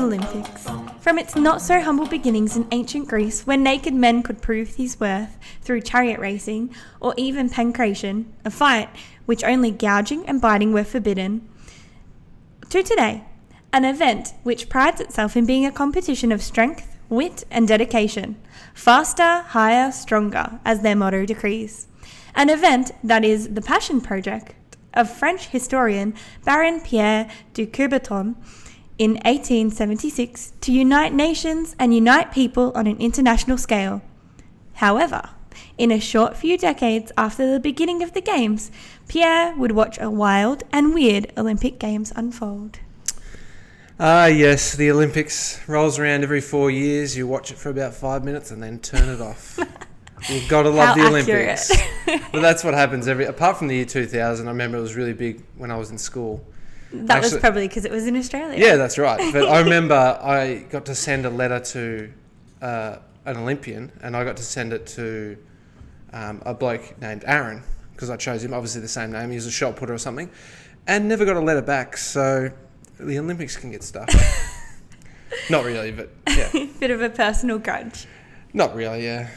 Olympics. From its not-so-humble beginnings in ancient Greece, where naked men could prove his worth through chariot racing, or even pancration, a fight which only gouging and biting were forbidden, to today, an event which prides itself in being a competition of strength, wit and dedication. Faster, higher, stronger, as their motto decrees. An event that is the passion project of French historian Baron Pierre de Coubertin in 1876 to unite nations and unite people on an international scale. However, in a short few decades after the beginning of the Games, Pierre would watch a wild and weird Olympic Games unfold. Yes, the Olympics rolls around every 4 years. You watch it for about 5 minutes and then turn it off. You've got to love the Olympics. But that's what happens apart from the year 2000. I remember it was really big when I was in school. That was probably because it was in Australia. Yeah, that's right. But I remember I got to send a letter to an Olympian, and I got to send it to a bloke named Aaron, because I chose him, obviously the same name. He was a shot putter or something, and never got a letter back. So the Olympics can get stuck. Not really, but yeah. Bit of a personal grudge. Not really, yeah.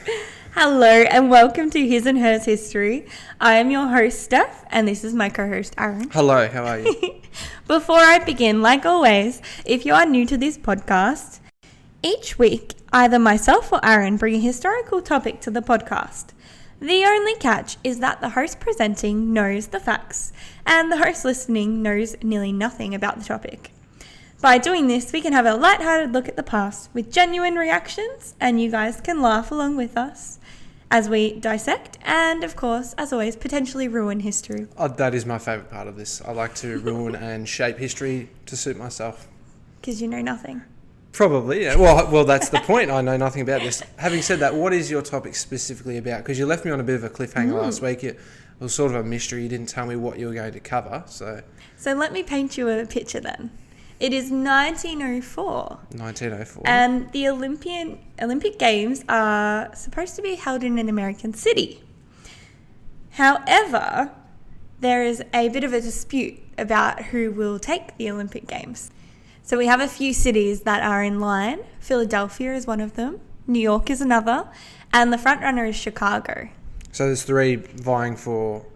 Hello and welcome to His and Hers History. I am your host, Steph, and this is my co-host, Aaron. Hello, how are you? Before I begin, like always, if you are new to this podcast, each week, either myself or Aaron bring a historical topic to the podcast. The only catch is that the host presenting knows the facts, and the host listening knows nearly nothing about the topic. By doing this, we can have a lighthearted look at the past with genuine reactions, and you guys can laugh along with us as we dissect and, of course, as always, potentially ruin history. Oh, that is my favourite part of this. I like to ruin and shape history to suit myself. Because you know nothing. Probably, yeah. Well, that's the point. I know nothing about this. Having said that, what is your topic specifically about? Because you left me on a bit of a cliffhanger last week. It was sort of a mystery. You didn't tell me what you were going to cover. So let me paint you a picture then. It is 1904. 1904. And the Olympic Games are supposed to be held in an American city. However, there is a bit of a dispute about who will take the Olympic Games. So we have a few cities that are in line. Philadelphia is one of them. New York is another. And the front runner is Chicago. So there's three vying for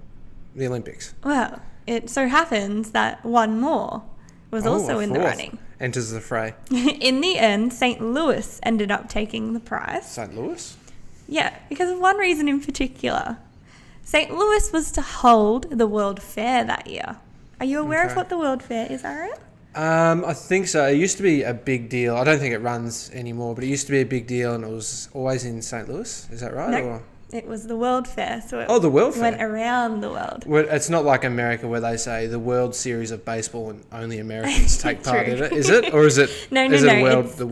the Olympics. Well, it so happens that one more was also in the running. Enters the fray. In the end, St. Louis ended up taking the prize. St. Louis? Yeah, because of one reason in particular. St. Louis was to hold the World Fair that year. Are you aware of what the World Fair is, Aaron? I think so. It used to be a big deal. I don't think it runs anymore, but it used to be a big deal, and it was always in St. Louis. Is that right? No. It was the World Fair, so the World Fair went around the world. Well, it's not like America where they say the World Series of Baseball and only Americans take part in it. Is it? Or is it? No. It's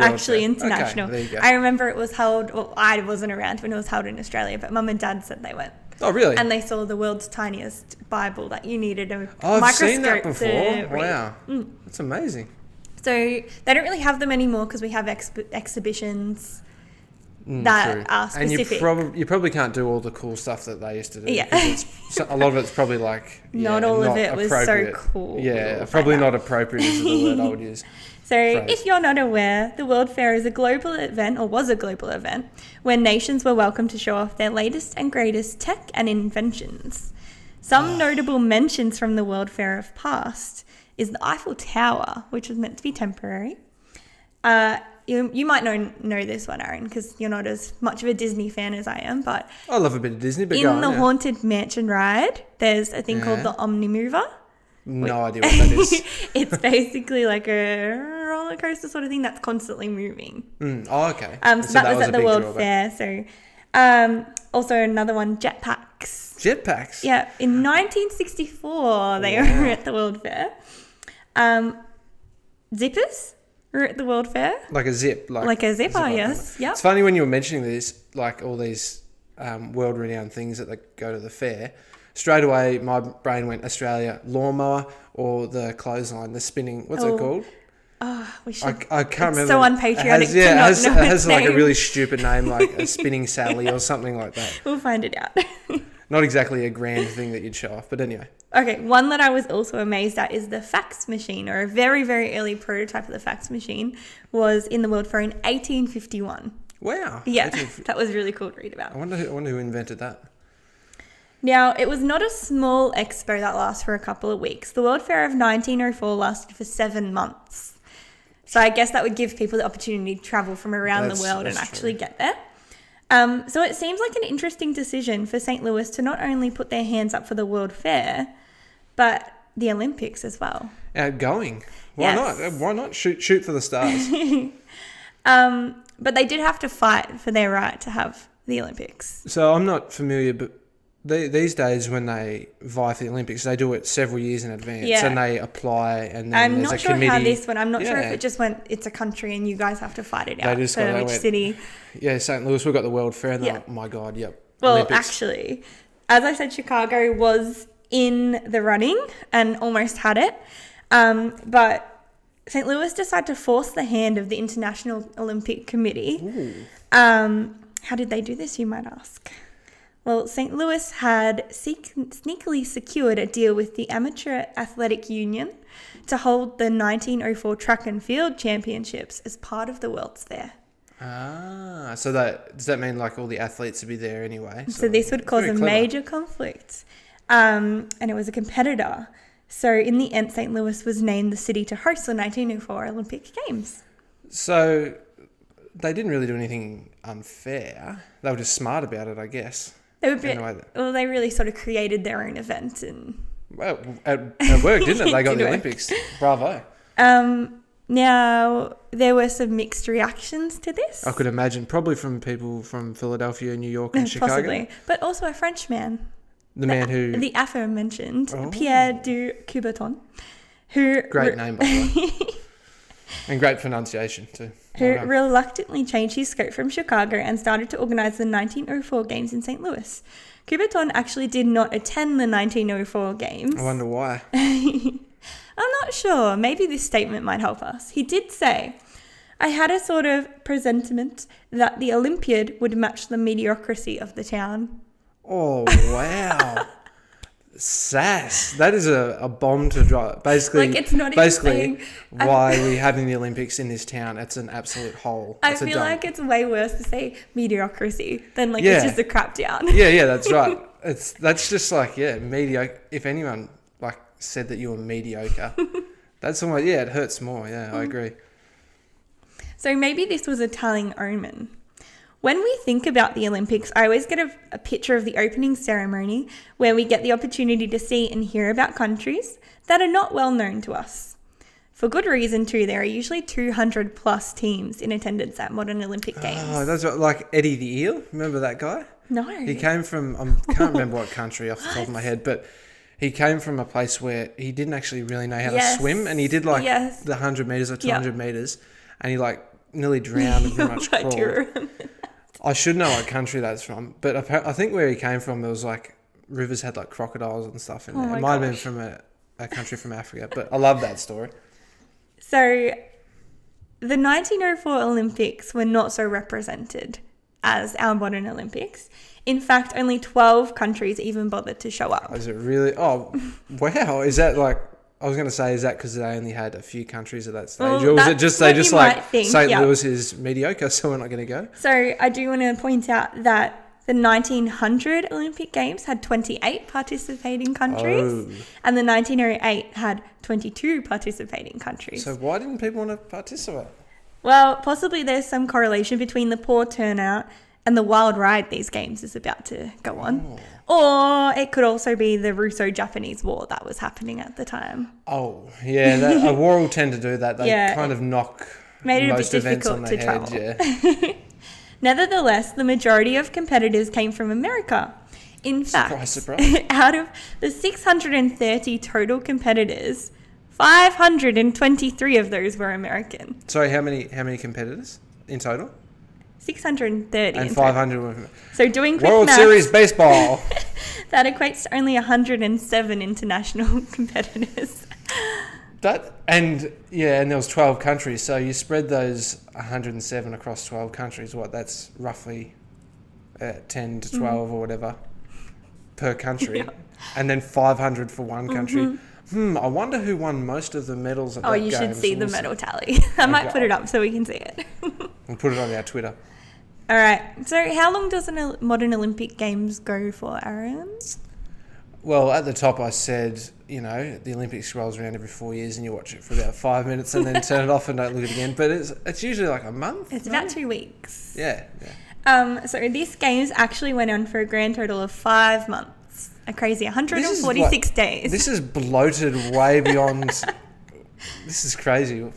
actually Fair? international. Okay, there you go. I remember it was held. Well, I wasn't around when it was held in Australia, but Mum and Dad said they went. Oh, really? And they saw the world's tiniest Bible that you needed a I've microscope seen that before. to read. Wow, that's amazing. So they don't really have them anymore because we have exhibitions that are specific. And you probably can't do all the cool stuff that they used to do. Yeah. A lot of it's probably like... not all of it was so cool. Yeah, probably not appropriate is the word I would use. So if you're not aware, the World Fair is a global event, or was a global event, where nations were welcome to show off their latest and greatest tech and inventions. Some notable mentions from the World Fair of past is the Eiffel Tower, which was meant to be temporary. You might know this one, Aaron, because you're not as much of a Disney fan as I am, but... I love a bit of Disney, but in the Haunted Mansion ride, there's a thing called the Omnimover. No idea what that is. It's basically like a roller coaster sort of thing that's constantly moving. Oh, okay. So that was at the World Fair. So, also another one, jetpacks. Jetpacks? Yeah. In 1964, they were at the World Fair. Zippers were at the World Fair. Like a zip. Like a zipper, yes. Yep. It's funny when you were mentioning this, like all these world-renowned things that go to the fair. Straight away, my brain went Australia lawnmower or the clothesline, the spinning. What's it called? Oh, we should. I can't remember. It's so unpatriotic. It has like a really stupid name, like a spinning Sally or something like that. We'll find it out. not exactly a grand thing that you'd show off. But anyway. Okay, one that I was also amazed at is the fax machine, or a very, very early prototype of the fax machine was in the World Fair in 1851. Wow. Yeah, that was really cool to read about. I wonder who invented that. Now, it was not a small expo that lasted for a couple of weeks. The World Fair of 1904 lasted for 7 months. So I guess that would give people the opportunity to travel from around the world and actually get there. So it seems like an interesting decision for St. Louis to not only put their hands up for the World Fair, but the Olympics as well. Outgoing. Why not? Why not shoot for the stars? But they did have to fight for their right to have the Olympics. So I'm not familiar, but these days when they vie for the Olympics, they do it several years in advance, and they apply, and then I'm there's not a sure committee. how this went. I'm not sure if it just went, it's a country and you guys have to fight it out for which city. Yeah, St. Louis, we've got the World Fair, and they're like, oh my God, yep. Well, Olympics. actually, as I said, Chicago was in the running and almost had it. But St. Louis decided to force the hand of the International Olympic Committee. How did they do this, you might ask? Well, St. Louis had sneakily secured a deal with the Amateur Athletic Union to hold the 1904 Track and Field Championships as part of the World's Fair. So does that mean like all the athletes would be there anyway? So this would cause a major conflict. And it was a competitor. So in the end, St. Louis was named the city to host the 1904 Olympic Games. So they didn't really do anything unfair. They were just smart about it, I guess. They really sort of created their own event. Well, it worked, didn't it? They got the Olympics. Bravo. Now, there were some mixed reactions to this. I could imagine, probably from people from Philadelphia, New York and Chicago. Possibly, but also a Frenchman. The aforementioned Pierre de Coubertin, who... Great name, by the way. And great pronunciation, too. Who reluctantly changed his scope from Chicago and started to organise the 1904 Games in St. Louis. Coubertin actually did not attend the 1904 Games. I wonder why. I'm not sure. Maybe this statement might help us. He did say, I had a sort of presentiment that the Olympiad would match the mediocrity of the town. Oh, wow. Sass. That is a bomb to drop. Basically, it's not even saying, why are we having the Olympics in this town? It's an absolute hole. I feel like it's way worse to say mediocrity than it's just a crap town. Yeah, that's right. That's just mediocre. If anyone said that you were mediocre, that's almost it hurts more. Yeah, I agree. So maybe this was a telling omen. When we think about the Olympics, I always get a picture of the opening ceremony where we get the opportunity to see and hear about countries that are not well known to us. For good reason too, there are usually 200 plus teams in attendance at modern Olympic Games. Oh, that's like Eddie the Eel. Remember that guy? No. He came from, I can't remember what country off the top of my head, but he came from a place where he didn't actually really know how to swim, and he did the 100 metres or 200 metres, and he nearly drowned and pretty much crawled. I should know what country that's from, but I think where he came from, there was rivers had crocodiles and stuff in there. It might have been from a country from Africa, but I love that story. So the 1904 Olympics were not so represented as our modern Olympics. In fact, only 12 countries even bothered to show up. Is it really? Oh, wow. Is that I was going to say, is that because they only had a few countries at that stage? Or was it just St. Louis is mediocre, so we're not going to go? So I do want to point out that the 1900 Olympic Games had 28 participating countries, and the 1908 had 22 participating countries. So why didn't people want to participate? Well, possibly there's some correlation between the poor turnout and the wild ride these games is about to go on. Or it could also be the Russo-Japanese War that was happening at the time. Oh, yeah. A war will tend to do that. They kind of knock most events on the head. Yeah. Nevertheless, the majority of competitors came from America. In fact, surprise. Out of the 630 total competitors, 523 of those were American. Sorry, how many competitors in total? 630. And 500 were... So doing quick World maths, Series baseball. That equates to only 107 international competitors. And there was 12 countries. So you spread those 107 across 12 countries. That's roughly 10 to 12 or whatever. per country, Yeah. and then 500 for one country. I wonder who won most of the medals at that Oh, you should games. see the We'll medal tally. I might put it up so we can see it. We'll put it on our Twitter. All right. So how long does modern Olympic Games go for, Aaron? Well, at the top I said, the Olympics rolls around every 4 years and you watch it for about 5 minutes and then turn it off and don't look at it again. But it's usually like a month. It's about 2 weeks. Yeah. So this games actually went on for a grand total of 5 months. A crazy 146 days. This is bloated way beyond... This is crazy.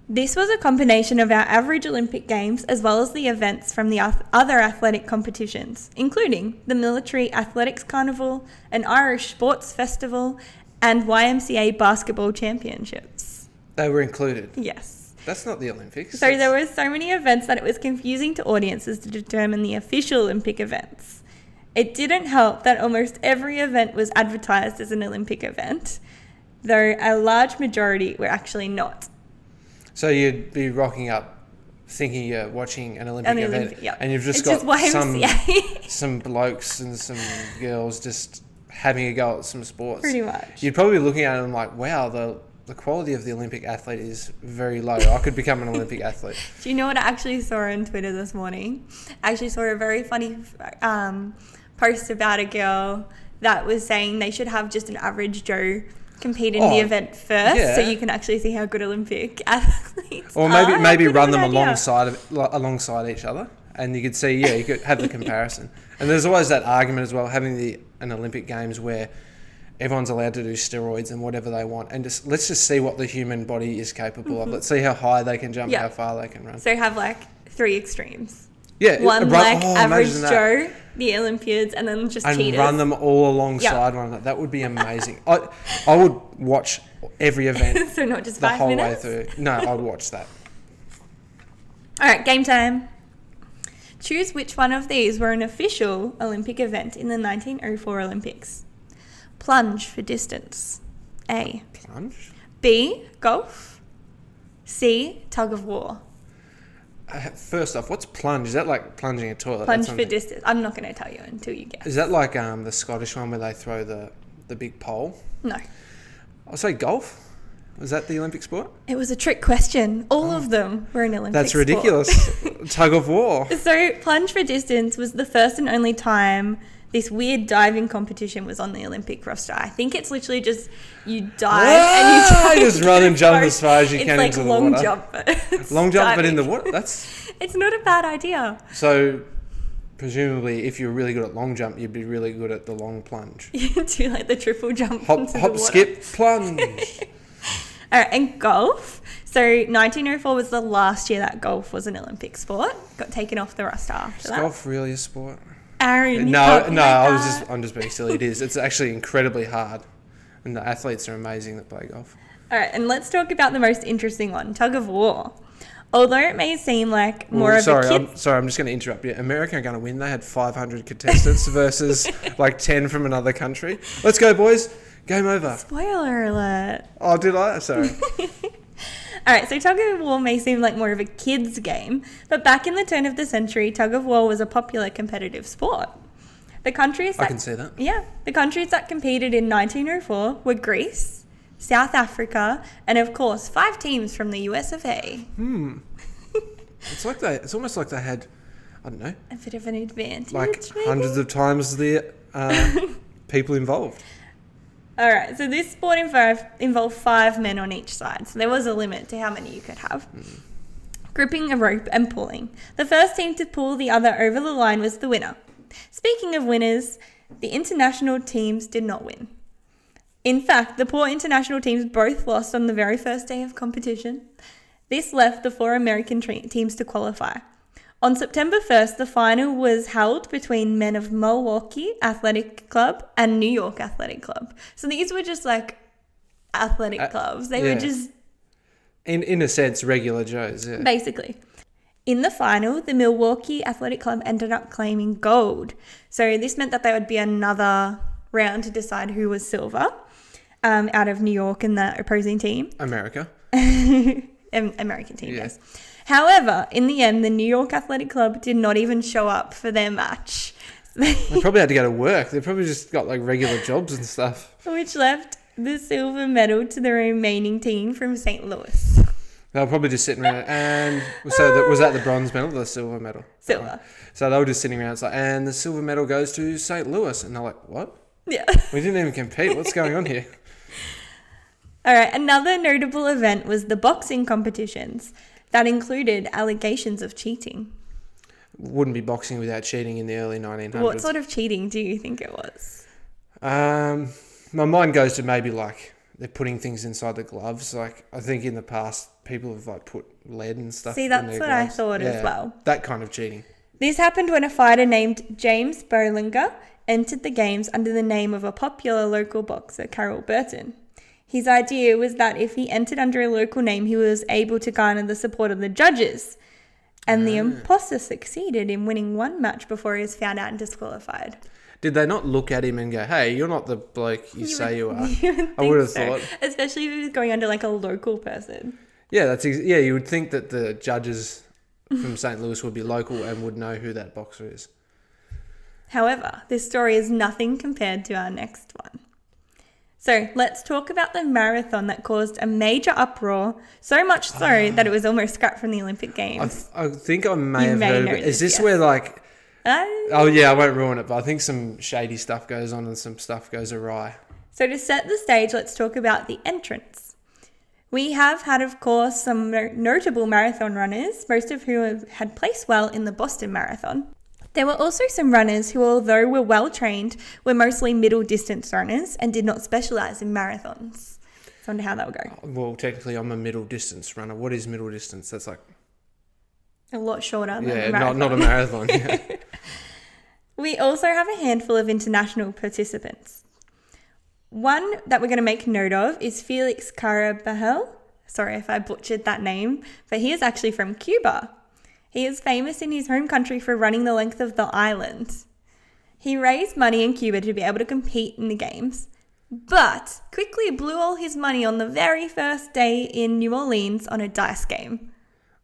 This was a combination of our average Olympic Games as well as the events from the other athletic competitions, including the Military Athletics Carnival, an Irish Sports Festival, and YMCA Basketball Championships. They were included? Yes. That's not the Olympics. So there were so many events that it was confusing to audiences to determine the official Olympic events. It didn't help that almost every event was advertised as an Olympic event, though a large majority were actually not. So you'd be rocking up thinking you're watching an Olympic event, and you've just got some blokes and some girls just having a go at some sports. Pretty much. You'd probably be looking at it and like, wow, the quality of the Olympic athlete is very low. I could become an Olympic athlete. Do you know what I actually saw on Twitter this morning? I actually saw a very funny post about a girl that was saying they should have just an average Joe compete in the event first, so you can actually see how good Olympic athletes or are. maybe run them alongside each other, and you could see, you could have the comparison. And there's always that argument as well, having an Olympic Games where everyone's allowed to do steroids and whatever they want, and let's just see what the human body is capable of. Let's see how high they can jump, how far they can run. So have like 3 extremes. Yeah, one average Joe, the Olympiads, and then just cheaters. And run them all alongside one another. That would be amazing. I would watch every event. So not just the 5 whole minutes? way through. No, I'd watch that. All right, game time. Choose which one of these were an official Olympic event in the 1904 Olympics. Plunge for distance. A. Plunge? B. Golf. C. Tug of war. First off, what's plunge? Is that like plunging a toilet? Plunge for distance. I'm not going to tell you until you guess. Is that like the Scottish one where they throw the big pole? No. I'll say golf. Was that the Olympic sport? It was a trick question. All of them were an Olympic That's sport. ridiculous. Tug of war. So plunge for distance was the first and only time this weird diving competition was on the Olympic roster. I think it's literally just you dive and you just run and jump as far as you can into the water. It's like long jump. Long jump, but in the water? It's not a bad idea. So presumably if you're really good at long jump, you'd be really good at the long plunge. You do like the triple jump hop, into the water. Skip, plunge. All right, and golf. So 1904 was the last year that golf was an Olympic sport. Got taken off the roster after that. Is golf really a sport? Aaron, no, I'm just being silly. It is. It's actually incredibly hard, and the athletes are amazing that play golf. All right, and let's talk about the most interesting one, tug of war. Although it may seem like more of a kid... I'm just going to interrupt you. America are going to win. They had 500 contestants versus like 10 from another country. Let's go, boys. Game over. Spoiler alert. Oh, did I? Sorry. All right, so tug of war may seem like more of a kid's game, but back in the turn of the century, tug of war was a popular competitive sport. I can see that. Yeah. The countries that competed in 1904 were Greece, South Africa, and of course, 5 teams from the US of A. It's almost like they had, I don't know, a bit of an advantage, like maybe? hundreds of times the people involved. All right, so this sport involved 5 men on each side, so there was a limit to how many you could have. Gripping a rope and pulling. The first team to pull the other over the line was the winner. Speaking of winners, the international teams did not win. In fact, the poor international teams both lost on the very first day of competition. This left the 4 American teams to qualify. On September 1st, the final was held between men of Milwaukee Athletic Club and New York Athletic Club. So these were just like athletic clubs. They were just... In a sense, regular Joes, yeah. Basically. In the final, the Milwaukee Athletic Club ended up claiming gold. So this meant that there would be another round to decide who was silver out of New York and the opposing team. American team, yes. However, in the end, the New York Athletic Club did not even show up for their match. They probably had to go to work. They probably just got like regular jobs and stuff. Which left the silver medal to the remaining team from St. Louis. They were probably just sitting around, and so was that the bronze medal, or the silver medal? Silver. So they were just sitting around, it's like, and the silver medal goes to St. Louis, and they're like, what? Yeah. We didn't even compete. What's going on here? All right. Another notable event was the boxing competitions that included allegations of cheating. Wouldn't be boxing without cheating in the early 1900s. What sort of cheating do you think it was? My mind goes to maybe like they're putting things inside the gloves. Like I think in the past people have like put lead and stuff. See, in that's their what gloves. I thought as well. That kind of cheating. This happened when a fighter named James Bollinger entered the games under the name of a popular local boxer, Carol Burton. His idea was that if he entered under a local name, he was able to garner the support of the judges. And the imposter succeeded in winning one match before he was found out and disqualified. Did they not look at him and go, hey, you're not the bloke you say you are? I would have thought. Especially if he was going under like a local person. Yeah, you would think that the judges from St. Louis would be local and would know who that boxer is. However, this story is nothing compared to our next one. So let's talk about the marathon that caused a major uproar, so much so that it was almost scrapped from the Olympic Games. I think I may have heard of it. Is this yes. where like... Oh yeah, I won't ruin it, but I think some shady stuff goes on and some stuff goes awry. So to set the stage, let's talk about the entrance. We have had, of course, some notable marathon runners, most of whom had placed well in the Boston Marathon. There were also some runners who, although were well trained, were mostly middle distance runners and did not specialise in marathons. So I wonder how that would go. Well, technically I'm a middle distance runner. What is middle distance? That's like... A lot shorter than yeah, a marathon. not a marathon. Yeah. We also have a handful of international participants. One that we're going to make note of is Felix Carabajal. Sorry if I butchered that name, but he is actually from Cuba. He is famous in his home country for running the length of the island. He raised money in Cuba to be able to compete in the games, but quickly blew all his money on the very first day in New Orleans on a dice game.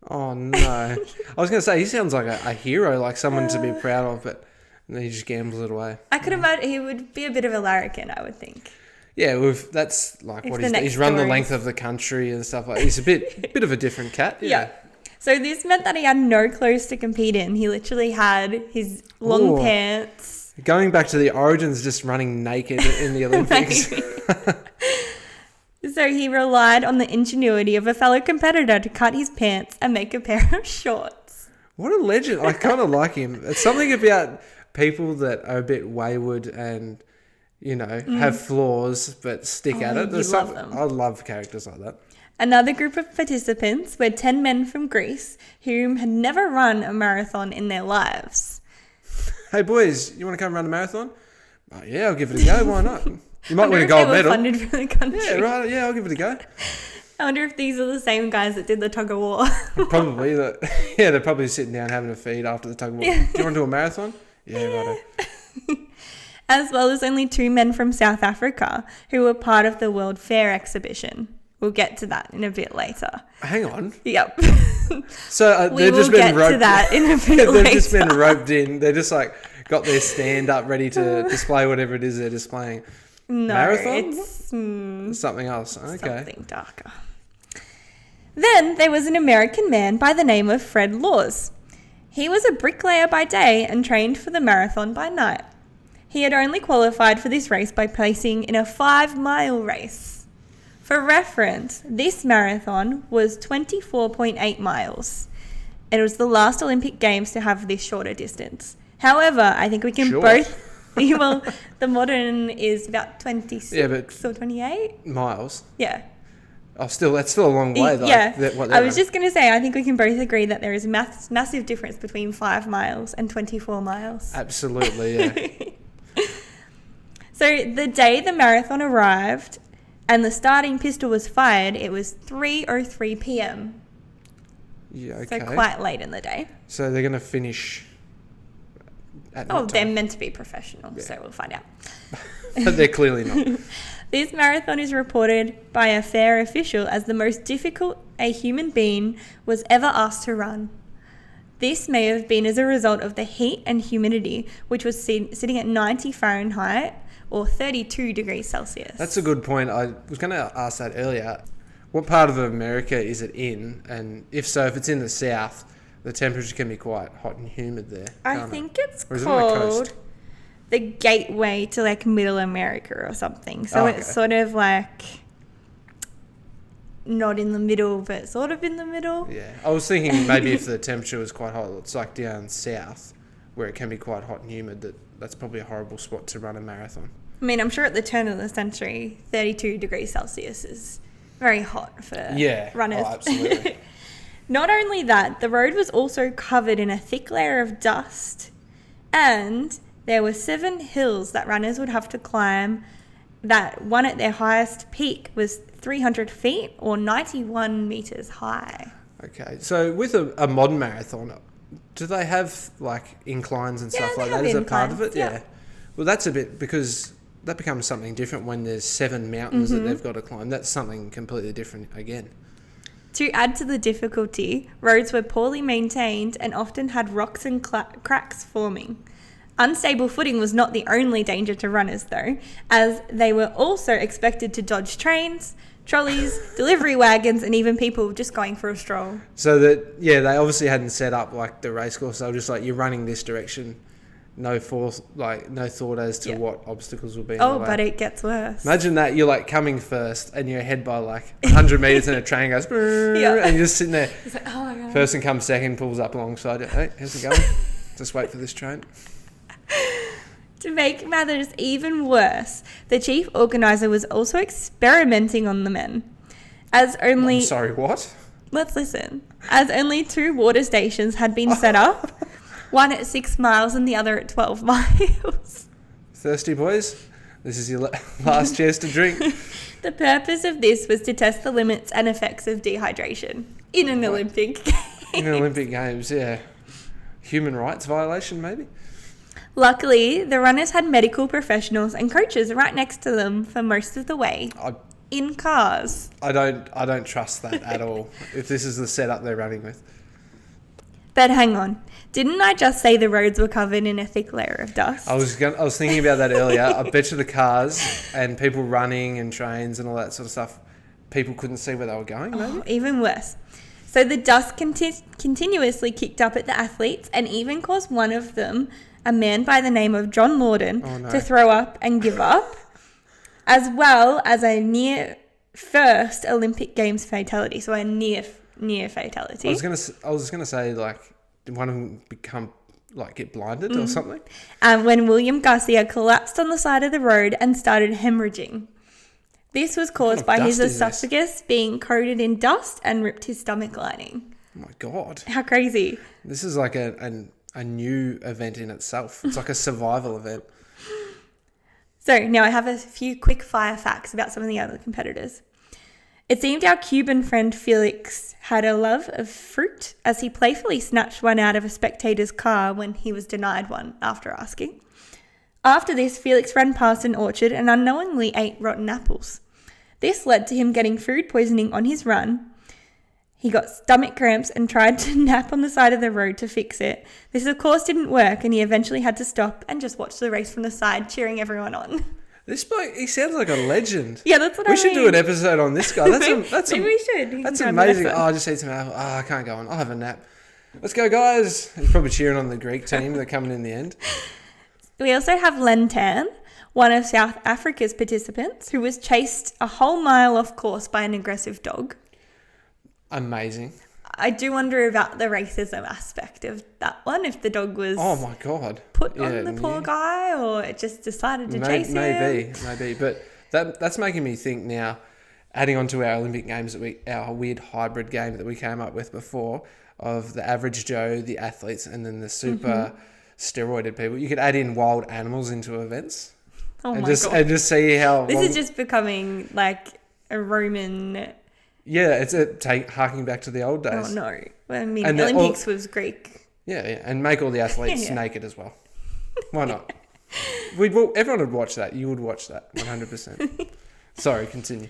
Oh, no. I was going to say, he sounds like a hero, like someone to be proud of, but he just gambles it away. I could imagine he would be a bit of a larrikin, I would think. Yeah, that's like what he's run the length of the country and stuff like that. He's a bit of a different cat. Yeah. So this meant that he had no clothes to compete in. He literally had his long pants. Going back to the origins, just running naked in the Olympics. So he relied on the ingenuity of a fellow competitor to cut his pants and make a pair of shorts. What a legend. I kind of like him. It's something about people that are a bit wayward and, have flaws but stick at it. Love them. I love characters like that. Another group of participants were 10 men from Greece who had never run a marathon in their lives. Hey boys, you want to come run a marathon? Oh, yeah, I'll give it a go. Why not? You might win a gold medal. Funded for the country. Yeah, right. Yeah, I'll give it a go. I wonder if these are the same guys that did the tug of war. Probably. They're probably sitting down having a feed after the tug of war. Yeah. Do you want to do a marathon? Yeah, righto. As well as only 2 men from South Africa who were part of the World Fair exhibition. We'll get to that in a bit later. Hang on. Yep. So we will get to that in a bit later. They've just been roped in. They're just like got their stand up ready to display whatever it is they're displaying. No, marathon? It's something else. Okay. Something darker. Then there was an American man by the name of Fred Laws. He was a bricklayer by day and trained for the marathon by night. He had only qualified for this race by placing in a 5-mile race. For reference, this marathon was 24.8 miles. It was the last Olympic Games to have this shorter distance. However, I think we can well, the modern is about 26 or 28. Miles? Yeah. Oh, that's still a long way, though. Yeah. I was just going to say, I think we can both agree that there is a massive difference between 5 miles and 24 miles. Absolutely, yeah. So the day the marathon arrived and the starting pistol was fired, it was 3:03 p.m. Yeah, okay. So quite late in the day. So they're going to finish at night time. They're meant to be professional, so we'll find out. But they're clearly not. This marathon is reported by a fair official as the most difficult a human being was ever asked to run. This may have been as a result of the heat and humidity, which was sitting at 90 Fahrenheit or 32 degrees Celsius. That's a good point. I was going to ask that earlier. What part of America is it in? And if so, if it's in the south, the temperature can be quite hot and humid there. I think it's Or is it on the called coast? the gateway to like Middle America or something. So Okay. it's sort of like not in the middle, but sort of in the middle. Yeah. I was thinking maybe if the temperature was quite hot, it's like down south where it can be quite hot and humid, that's probably a horrible spot to run a marathon. I mean, I'm sure at the turn of the century, 32 degrees Celsius is very hot for runners. Oh, absolutely. Not only that, the road was also covered in a thick layer of dust, and there were 7 hills that runners would have to climb. That one at their highest peak was 300 feet or 91 meters high. Okay. So with a modern marathon, do they have like inclines and stuff they like have that? Is that part of it? inclines, Yeah. Well, that's a bit, because that becomes something different when there's 7 mountains that they've got to climb. That's something completely different again. To add to the difficulty, roads were poorly maintained and often had rocks and cracks forming. Unstable footing was not the only danger to runners, though, as they were also expected to dodge trains, trolleys, delivery wagons, and even people just going for a stroll. So that, they obviously hadn't set up like the race course. They were just like, you're running this direction, no thought as to what obstacles will be in the way. But it gets worse. Imagine that you're like coming first and you're ahead by like 100 meters and a train goes, and you're just sitting there. It's like, oh my God. Person comes second, pulls up alongside you. Hey, how's it going? Just wait for this train. To make matters even worse, the chief organiser was also experimenting on the men. As only... I'm sorry, what? Let's listen. As only 2 water stations had been set up, one at 6 miles and the other at 12 miles. Thirsty boys? This is your last chance to drink. The purpose of this was to test the limits and effects of dehydration in an Olympic game. In Olympic Games, yeah. Human rights violation, maybe? Luckily, the runners had medical professionals and coaches right next to them for most of the way. In cars. I don't trust that at all, if this is the setup they're running with. But hang on. Didn't I just say the roads were covered in a thick layer of dust? I was thinking about that earlier. I bet you the cars and people running and trains and all that sort of stuff, people couldn't see where they were going, maybe? Even worse. So the dust continuously kicked up at the athletes and even caused one of them, a man by the name of John Lorden, to throw up and give up, as well as a near first Olympic Games fatality. So a near fatality. I was gonna say, like, did one of them get blinded or something? When William Garcia collapsed on the side of the road and started hemorrhaging. This was caused by his esophagus being coated in dust and ripped his stomach lining. Oh my God. How crazy. This is like a new event in itself. It's like a survival event. So now I have a few quick fire facts about some of the other competitors. It seemed our Cuban friend Felix had a love of fruit, as he playfully snatched one out of a spectator's car when he was denied one after asking. After this, Felix ran past an orchard and unknowingly ate rotten apples. This led to him getting food poisoning on his run. He got stomach cramps and tried to nap on the side of the road to fix it. This, of course, didn't work, and he eventually had to stop and just watch the race from the side, cheering everyone on. This bloke, he sounds like a legend. Yeah, that's what I mean. We should do an episode on this guy. Maybe we should. That's amazing. I just ate some apple. I can't go on. I'll have a nap. Let's go, guys. He's probably cheering on the Greek team. They're coming in the end. We also have Len Tan, one of South Africa's participants, who was chased a whole mile off course by an aggressive dog. Amazing. I do wonder about the racism aspect of that one, if the dog was my God. put on the poor guy or it just decided to chase him. Maybe. But that's making me think now, adding on to our Olympic Games, our weird hybrid game that we came up with before, of the average Joe, the athletes, and then the super steroided people. You could add in wild animals into events. God. And just see how... This is just becoming like a Roman... Yeah, it's harking back to the old days. Oh, no. I mean, the Olympics was Greek. Yeah, and make all the athletes naked as well. Why not? Everyone would watch that. You would watch that, 100%. Sorry, continue.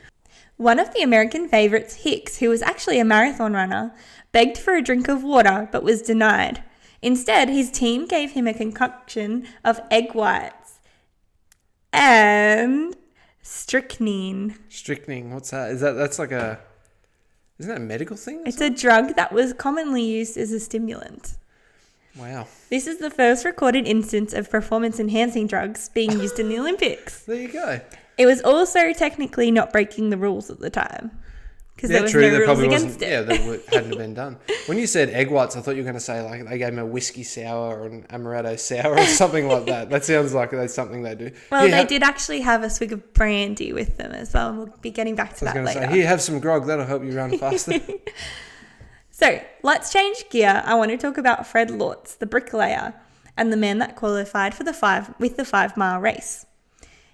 One of the American favourites, Hicks, who was actually a marathon runner, begged for a drink of water but was denied. Instead, his team gave him a concoction of egg whites and strychnine. Strychnine, what's that? Isn't that a medical thing? It's a drug that was commonly used as a stimulant. Wow. This is the first recorded instance of performance-enhancing drugs being used in the Olympics. There you go. It was also technically not breaking the rules at the time because there was no rules against it. Yeah, that hadn't been done. When you said egg whites, I thought you were going to say like they gave him a whiskey sour or an amaretto sour or something like that. That sounds like that's something they do. Well, they did actually have a swig of brandy with them as well, and we'll be getting back to that later. I was going to say, here, have some grog. That'll help you run faster. So let's change gear. I want to talk about Fred Lortz, the bricklayer, and the man that qualified for the 5-mile race.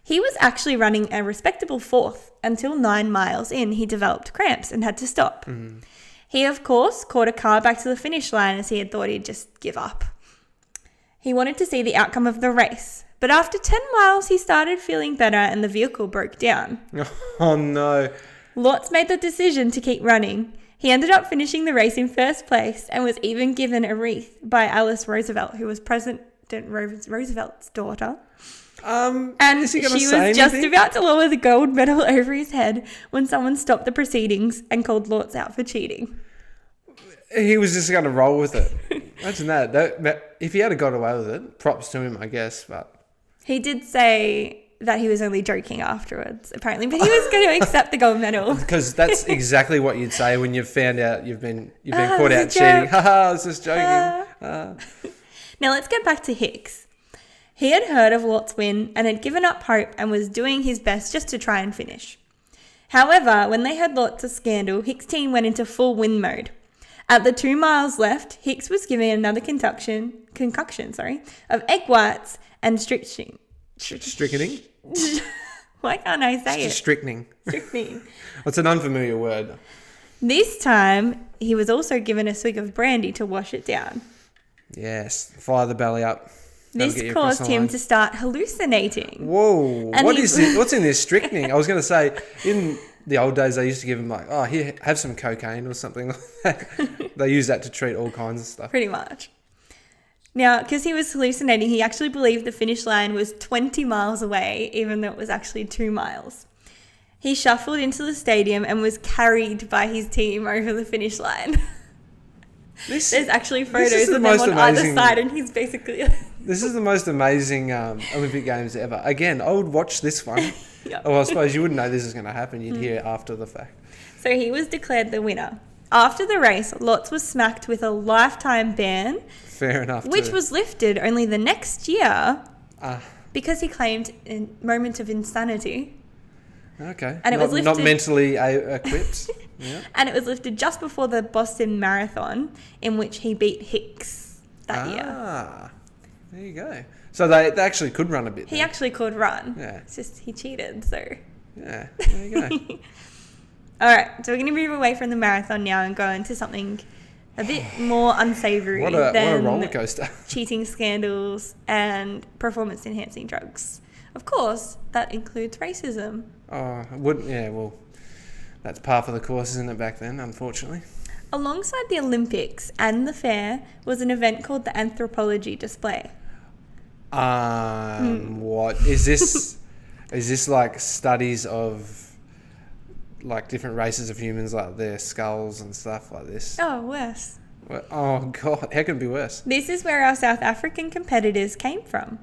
He was actually running a respectable fourth until 9 miles in he developed cramps and had to stop. Mm. He, of course, caught a car back to the finish line as he had thought he'd just give up. He wanted to see the outcome of the race, but after 10 miles he started feeling better and the vehicle broke down. Oh no. Lortz made the decision to keep running. He ended up finishing the race in first place and was even given a wreath by Alice Roosevelt, who was President Roosevelt's daughter. And is he she was just about to lower the gold medal over his head when someone stopped the proceedings and called Lortz out for cheating. He was just going to roll with it. Imagine that. If he had got away with it, props to him, I guess. But he did say that he was only joking afterwards, apparently, but he was going to accept the gold medal. Because that's exactly what you'd say when you've found out you've been caught out cheating. Haha, I was just joking. Now let's get back to Hicks. He had heard of Lort's win and had given up hope and was doing his best just to try and finish. However, when they heard Lort's scandal, Hicks' team went into full win mode. At the 2 miles left, Hicks was given another concoction of egg whites and strychnine. Strychnine? Why can't I say it? Strychnine. Strychnine. It's an unfamiliar word. This time, he was also given a swig of brandy to wash it down. Yes, fire the belly up. This caused him to start hallucinating. Whoa. And What's in this strychnine? I was going to say, in the old days, they used to give him like, oh, here, have some cocaine or something like that. They use that to treat all kinds of stuff. Pretty much. Now, because he was hallucinating, he actually believed the finish line was 20 miles away, even though it was actually 2 miles. He shuffled into the stadium and was carried by his team over the finish line. There's actually photos of them on either side, and he's basically... This is the most amazing Olympic Games ever. Again, I would watch this one. Yep. Oh, I suppose you wouldn't know this is going to happen. You'd hear after the fact. So he was declared the winner. After the race, Lortz was smacked with a lifetime ban. Fair enough. Which was lifted only the next year because he claimed a moment of insanity. Okay. And it was lifted, not mentally equipped. Yeah. And it was lifted just before the Boston Marathon, in which he beat Hicks that year. There you go. So they actually could run a bit. He actually could run. Yeah. It's just he cheated, so. Yeah, there you go. All right, so we're going to move away from the marathon now and go into something a bit more unsavoury what a roller coaster. Cheating scandals and performance-enhancing drugs. Of course, that includes racism. Oh, wouldn't. Yeah, well, that's par for the course, isn't it, back then, unfortunately? Alongside the Olympics and the fair was an event called the Anthropology Display. What is this? Is this like studies of like different races of humans, like their skulls and stuff like this? Oh, worse. Oh God, how can it be worse? This is where our South African competitors came from.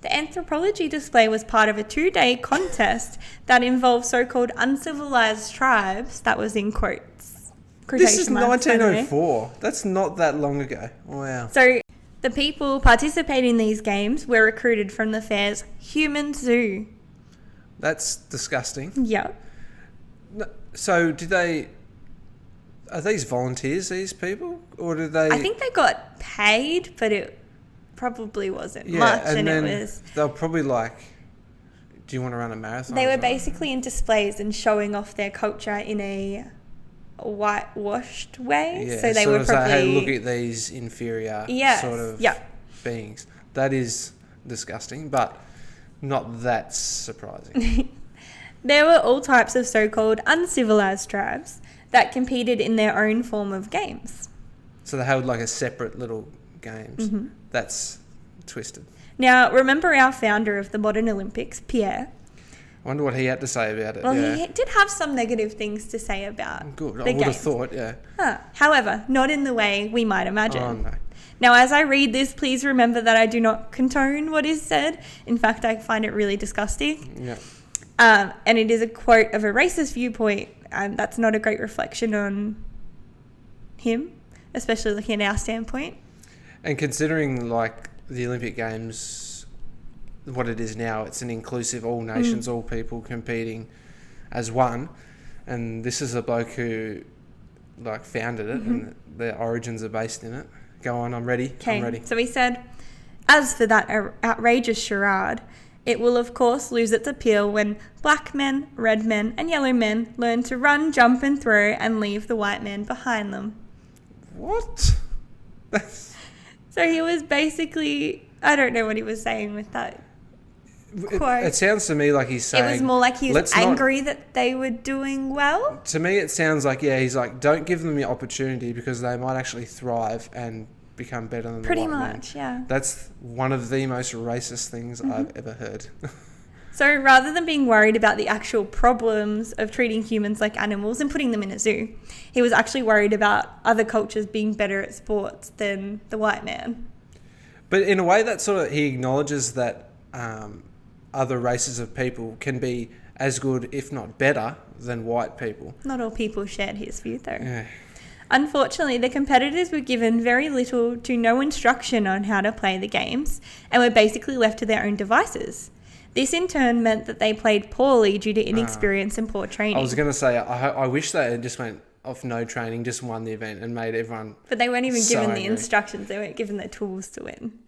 The Anthropology Display was part of a 2-day contest that involved so-called uncivilized tribes. That was in quotes. This is 1904. That's not that long ago. Wow. So the people participating in these games were recruited from the fair's human zoo. That's disgusting. Yeah. So are these volunteers, these people? Or did they... I think they got paid, but it probably wasn't much. And it was... They'll probably like, do you want to run a marathon? They were basically in displays and showing off their culture in a whitewashed way. Yeah, so they were probably... hey, look at these inferior sort of beings. That is disgusting, but not that surprising. There were all types of so-called uncivilized tribes that competed in their own form of games. So they held like a separate little games. Mm-hmm. That's twisted. Now, remember our founder of the modern Olympics, Pierre? I wonder what he had to say about it. Well, yeah. he did have some negative things to say about Good. the I would have games. thought, yeah. However, not in the way we might imagine. Oh, no. Now, as I read this, please remember that I do not condone what is said. In fact, I find it really disgusting. Yeah. And it is a quote of a racist viewpoint, and that's not a great reflection on him, especially looking at our standpoint. And considering, like, the Olympic Games, what it is now, it's an inclusive, all nations, all people competing as one. And this is a bloke who, like, founded it, and the origins are based in it. Go on, I'm ready. Okay, I'm ready. so he said, as for that outrageous charade, it will of course lose its appeal when black men, red men and yellow men learn to run, jump and throw and leave the white men behind them. What? So he was basically, I don't know what he was saying with that quote. It sounds to me like he's saying... It was more like he was let's not- angry that they were doing well. To me, it sounds like, yeah, he's like, don't give them the opportunity because they might actually thrive and become better than Pretty the white man. much, yeah. That's one of the most racist things I've ever heard. So rather than being worried about the actual problems of treating humans like animals and putting them in a zoo, he was actually worried about other cultures being better at sports than the white man. But in a way, that sort of, he acknowledges that other races of people can be as good, if not better, than white people. Not all people shared his view, though. Yeah. Unfortunately, the competitors were given very little to no instruction on how to play the games and were basically left to their own devices. This in turn meant that they played poorly due to inexperience and poor training. I was going to say, I wish they had just went off no training, just won the event and made everyone But they weren't even so given angry. the instructions. They weren't given the tools to win.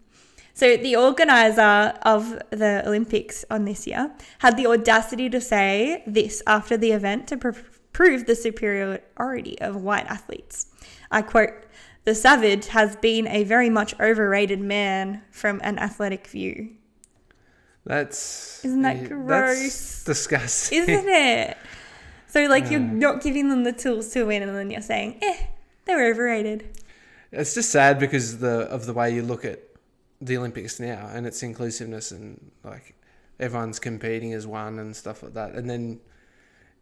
So the organiser of the Olympics on this year had the audacity to say this after the event to prove the superiority of white athletes. I quote, "The savage has been a very much overrated man from an athletic view." Isn't that gross? That's disgusting. Isn't it? So like you're not giving them the tools to win and then you're saying, they're overrated. It's just sad because of the way you look at the Olympics now and its inclusiveness and like everyone's competing as one and stuff like that. And then,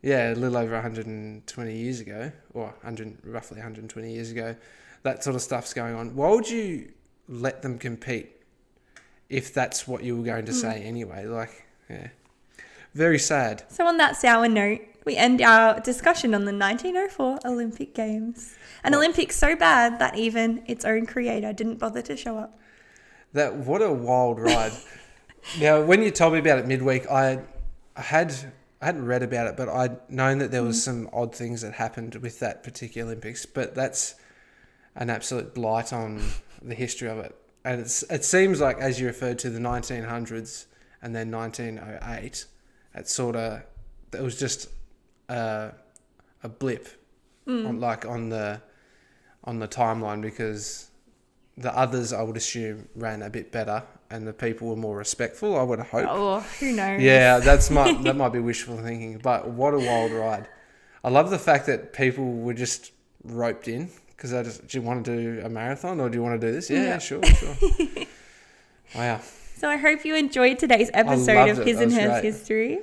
yeah, a little over 120 years ago, or roughly 120 years ago, that sort of stuff's going on. Why would you let them compete if that's what you were going to say anyway? Like, yeah, very sad. So on that sour note, we end our discussion on the 1904 Olympic Games. An Olympics so bad that even its own creator didn't bother to show up. What a wild ride. Now, when you told me about it midweek, I hadn't read about it, but I'd known that there was some odd things that happened with that particular Olympics, but that's an absolute blight on the history of it. And it seems like, as you referred to, the 1900s and then 1908, it was just a blip on the timeline, because the others, I would assume, ran a bit better and the people were more respectful, I would hope. Oh, who knows? Yeah, that might be wishful thinking, but what a wild ride. I love the fact that people were just roped in because do you want to do a marathon or do you want to do this? Yeah. Sure. Wow. So I hope you enjoyed today's episode of His and Hers great. History,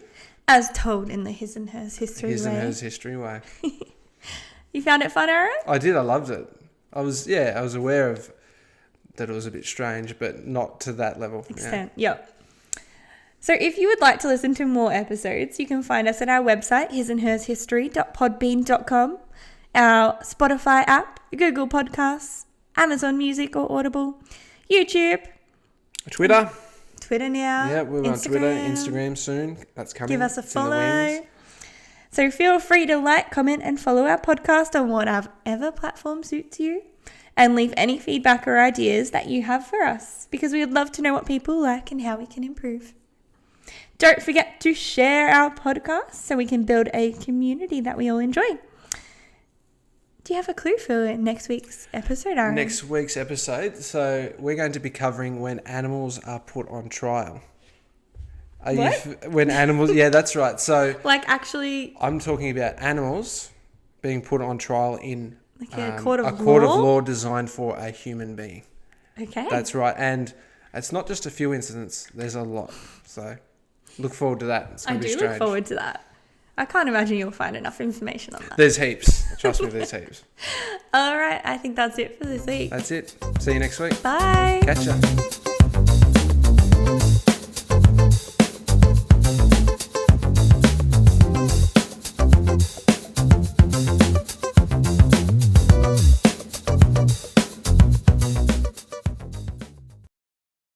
as told in the His and Hers History way. His and Hers History way. You found it fun, Aaron? I did. I loved it. I was aware of that it was a bit strange, but not to that level. Extent. Yep. So if you would like to listen to more episodes, you can find us at our website, hisandhershistory.podbean.com, our Spotify app, Google Podcasts, Amazon Music or Audible, YouTube, Twitter now. Yeah, we're on Twitter, Instagram soon. That's coming. Give us a It's in the follow. wings. So feel free to like, comment and follow our podcast on whatever platform suits you, and leave any feedback or ideas that you have for us, because we would love to know what people like and how we can improve. Don't forget to share our podcast so we can build a community that we all enjoy. Do you have a clue for next week's episode, Aaron? Next week's episode, so we're going to be covering when animals are put on trial. When animals... Yeah, that's right. So Like actually... I'm talking about animals being put on trial in Like a court of court of law? law designed for a human being. Okay. That's right. And it's not just a few incidents. There's a lot. So look forward to that. It's I going to be do strange. look forward to that. I can't imagine you'll find enough information on that. There's heaps. Trust me, there's heaps. All right. I think that's it for this week. That's it. See you next week. Bye. Catch ya.